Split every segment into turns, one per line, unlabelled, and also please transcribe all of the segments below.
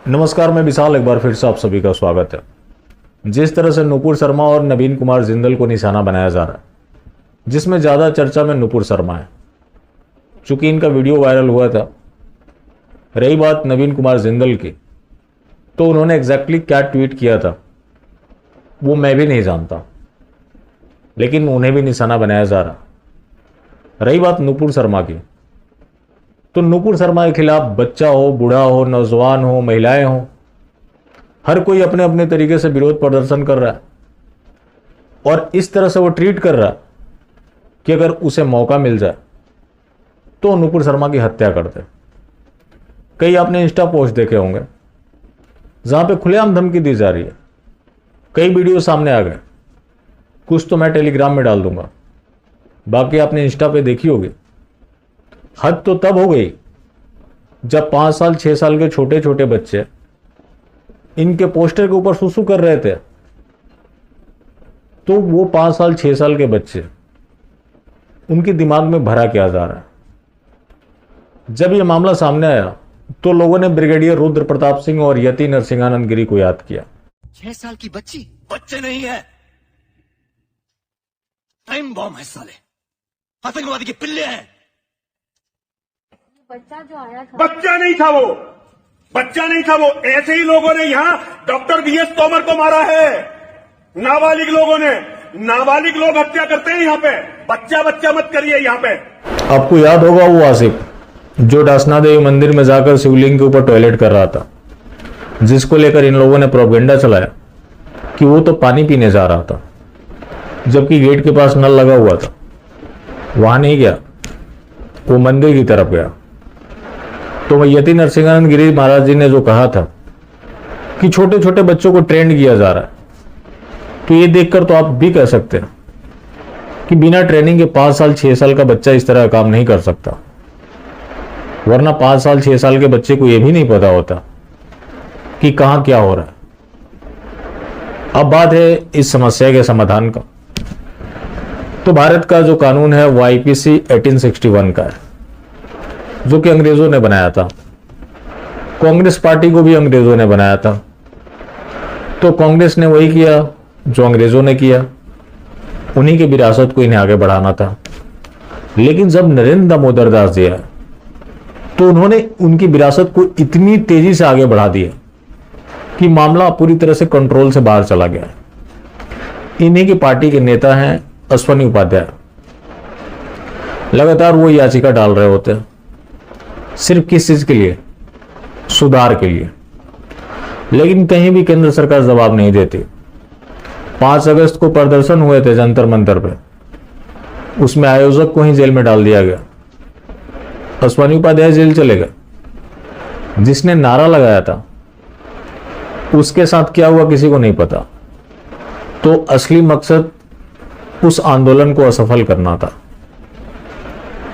नमस्कार, मैं विशाल। एक बार फिर से आप सभी का स्वागत है। जिस तरह से नुपुर शर्मा और नवीन कुमार जिंदल को निशाना बनाया जा रहा है, जिसमें ज़्यादा चर्चा में नुपुर शर्मा है, चूंकि इनका वीडियो वायरल हुआ था। रही बात नवीन कुमार जिंदल की, तो उन्होंने एग्जैक्टली क्या ट्वीट किया था वो मैं भी नहीं जानता, लेकिन उन्हें भी निशाना बनाया जा रहा। रही बात नुपुर शर्मा की, तो नुपुर शर्मा के खिलाफ बच्चा हो, बूढ़ा हो, नौजवान हो, महिलाएं हो, हर कोई अपने अपने तरीके से विरोध प्रदर्शन कर रहा है। और इस तरह से वो ट्रीट कर रहा है कि अगर उसे मौका मिल जाए तो नुपुर शर्मा की हत्या कर दे। कई आपने इंस्टा पोस्ट देखे होंगे जहां पे खुलेआम धमकी दी जा रही है। कई वीडियो सामने आ गए, कुछ तो मैं टेलीग्राम में डाल दूंगा, बाकी आपने इंस्टा पे देखी होगी। हद तो तब हो गई जब 5 साल 6 साल के छोटे छोटे बच्चे इनके पोस्टर के ऊपर सुसु कर रहे थे, तो वो 5 साल 6 साल के बच्चे, उनके दिमाग में भरा क्या जा रहा है। जब यह मामला सामने आया तो लोगों ने ब्रिगेडियर रुद्र प्रताप सिंह और यति नरसिंहानंद गिरी को याद किया।
6 साल की बच्ची बच्चे नहीं है, टाइम बॉम्ब है साले, आतंकवादी के पिल्ले हैं।
बच्चा जो आया था,
बच्चा नहीं था वो, ऐसे ही लोगों ने यहाँ डॉक्टर वीएस तोमर को मारा है। नाबालिग लोगों ने, नाबालिग लोग हत्या करते हैं यहाँ पे। बच्चा बच्चा मत करिए यहाँ पे।
आपको याद होगा वो आसिफ जो डासना देवी मंदिर में जाकर शिवलिंग के ऊपर टॉयलेट कर रहा था, जिसको लेकर इन लोगों ने प्रोपेगेंडा चलाया कि वो तो पानी पीने जा रहा था, जबकि गेट के पास नल लगा हुआ था। वहां नहीं गया, वो मंदिर की तरफ गया। तो यति नरसिंहानंद गिरी महाराज जी ने जो कहा था कि छोटे छोटे बच्चों को ट्रेंड किया जा रहा है, तो ये देखकर तो आप भी कह सकते हैं कि बिना ट्रेनिंग के 5 साल 6 साल का बच्चा इस तरह का काम नहीं कर सकता। वरना 5 साल 6 साल के बच्चे को यह भी नहीं पता होता कि कहां क्या हो रहा है। अब बात है इस समस्या के समाधान का। तो भारत का जो कानून है वो आईपीसी 1861 का है, जो कि अंग्रेजों ने बनाया था। कांग्रेस पार्टी को भी अंग्रेजों ने बनाया था, तो कांग्रेस ने वही किया जो अंग्रेजों ने किया, उन्हीं की विरासत को इन्हें आगे बढ़ाना था। लेकिन जब नरेंद्र दामोदर दास जी आए तो उन्होंने उनकी विरासत को इतनी तेजी से आगे बढ़ा दिया कि मामला पूरी तरह से कंट्रोल से बाहर चला गया। इन्हीं की पार्टी के नेता हैं अश्वनी उपाध्याय। लगातार वो याचिका डाल रहे होते हैं, सिर्फ किस चीज के लिए? सुधार के लिए। लेकिन कहीं भी केंद्र सरकार जवाब नहीं देती। 5 अगस्त को प्रदर्शन हुए थे जंतर मंतर पे, उसमें आयोजक को ही जेल में डाल दिया गया। अश्वनी उपाध्याय जेल चले गए। जिसने नारा लगाया था उसके साथ क्या हुआ किसी को नहीं पता। तो असली मकसद उस आंदोलन को असफल करना था।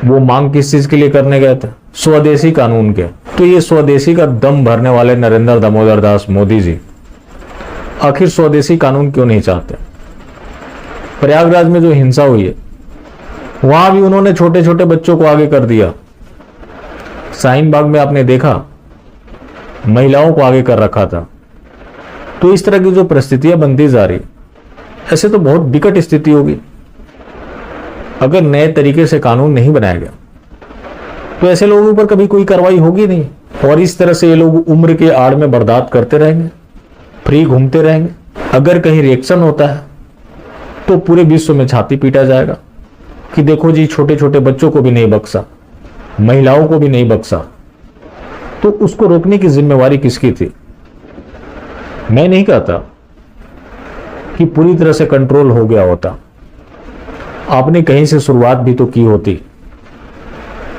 वो मांग किस चीज के लिए करने गए थे? स्वदेशी कानून के। तो ये स्वदेशी का दम भरने वाले नरेंद्र दामोदर दास मोदी जी आखिर स्वदेशी कानून क्यों नहीं चाहते? प्रयागराज में जो हिंसा हुई है वहां भी उन्होंने छोटे छोटे बच्चों को आगे कर दिया। शाहीन बाग में आपने देखा महिलाओं को आगे कर रखा था। तो इस तरह की जो परिस्थितियां बनती जा रही, ऐसे तो बहुत विकट स्थिति होगी अगर नए तरीके से कानून नहीं बनाया गया। तो ऐसे लोगों पर कभी कोई कार्रवाई होगी नहीं, और इस तरह से ये लोग उम्र के आड़ में बर्दाश्त करते रहेंगे, फ्री घूमते रहेंगे। अगर कहीं रिएक्शन होता है तो पूरे विश्व में छाती पीटा जाएगा कि देखो जी, छोटे छोटे बच्चों को भी नहीं बख्शा, महिलाओं को भी नहीं बख्शा। तो उसको रोकने की जिम्मेवारी किसकी थी? मैं नहीं कहता कि पूरी तरह से कंट्रोल हो गया होता, आपने कहीं से शुरुआत भी तो की होती।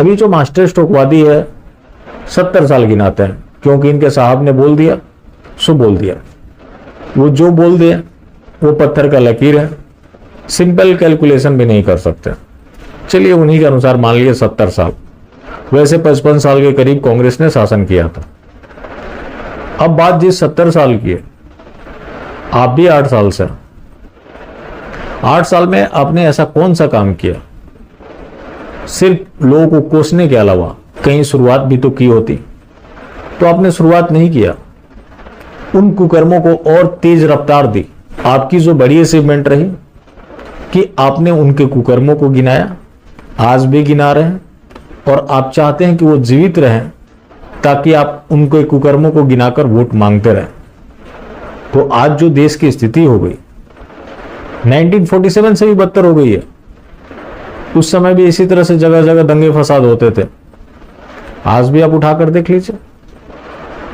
अभी जो मास्टर स्ट्रोकवादी है 70 साल गिनाते हैं, क्योंकि इनके साहब ने बोल दिया सो बोल दिया। वो जो बोल दिया वो पत्थर का लकीर है, सिंपल कैलकुलेशन भी नहीं कर सकते। चलिए उन्हीं के अनुसार मान लिए 70 साल। वैसे 55 साल के करीब कांग्रेस ने शासन किया था। अब बात जिस 70 साल की है, आप भी 8 साल से, 8 साल में आपने ऐसा कौन सा काम किया? सिर्फ लोगों को कोसने के अलावा कहीं शुरुआत भी तो की होती। तो आपने शुरुआत नहीं किया, उन कुकर्मों को और तेज रफ्तार दी। आपकी जो बड़ी अचीवमेंट रही कि आपने उनके कुकर्मों को गिनाया, आज भी गिना रहे हैं, और आप चाहते हैं कि वो जीवित रहें ताकि आप उनके कुकर्मों को गिनाकर वोट मांगते रहें। तो आज जो देश की स्थिति हो गई 1947 से भी बदतर हो गई है। उस समय भी इसी तरह से जगह जगह दंगे फसाद होते थे, आज भी आप उठाकर देख लीजिए।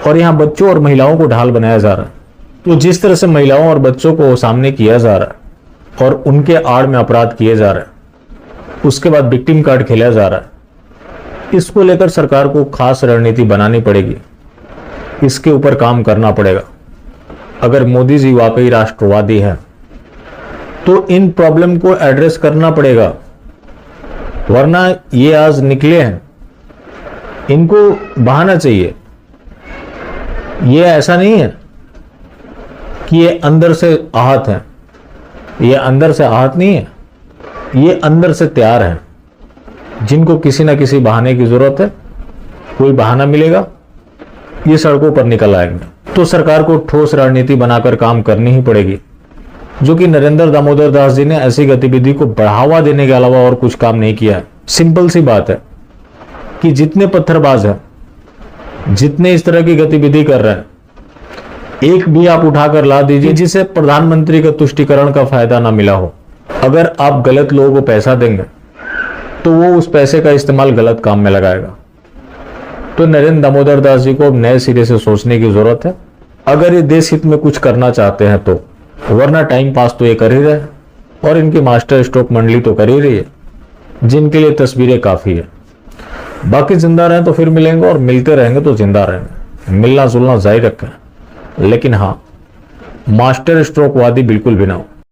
और यहां बच्चों और महिलाओं को ढाल बनाया जा रहा है। तो जिस तरह से महिलाओं और बच्चों को सामने किया जा रहा है और उनके आड़ में अपराध किए जा रहे हैं, उसके बाद विक्टिम कार्ड खेला जा रहा है, इसको लेकर सरकार को खास रणनीति बनानी पड़ेगी। इसके ऊपर काम करना पड़ेगा। अगर मोदी जी वाकई राष्ट्रवादी है तो इन प्रॉब्लम को एड्रेस करना पड़ेगा, वरना ये आज निकले हैं, इनको बहाना चाहिए। ये ऐसा नहीं है कि ये अंदर से आहत है, ये अंदर से आहत नहीं है, ये अंदर से तैयार है। जिनको किसी ना किसी बहाने की जरूरत है, कोई बहाना मिलेगा, ये सड़कों पर निकल आएंगे। तो सरकार को ठोस रणनीति बनाकर काम करनी ही पड़ेगी, जो कि नरेंद्र दामोदर दास जी ने ऐसी गतिविधि को बढ़ावा देने के अलावा और कुछ काम नहीं किया है। सिंपल सी बात है कि जितने पत्थरबाज हैं, जितने इस तरह की गतिविधि कर रहे हैं, एक भी आप उठाकर ला दीजिए जिसे प्रधानमंत्री का तुष्टीकरण का फायदा ना मिला हो। अगर आप गलत लोगों को पैसा देंगे तो वो उस पैसे का इस्तेमाल गलत काम में लगाएगा। तो नरेंद्र दामोदर दास जी को अब नए सिरे से सोचने की जरूरत है, अगर ये देश हित में कुछ करना चाहते हैं तो। वरना टाइम पास तो ये कर ही रहे, और इनकी मास्टर स्ट्रोक मंडली तो कर ही रही है, जिनके लिए तस्वीरें काफी है। बाकी जिंदा रहें तो फिर मिलेंगे, और मिलते रहेंगे तो जिंदा रहेंगे। मिलना जुलना जारी रखें, लेकिन हाँ, मास्टर स्ट्रोक वादी बिल्कुल भी ना हो।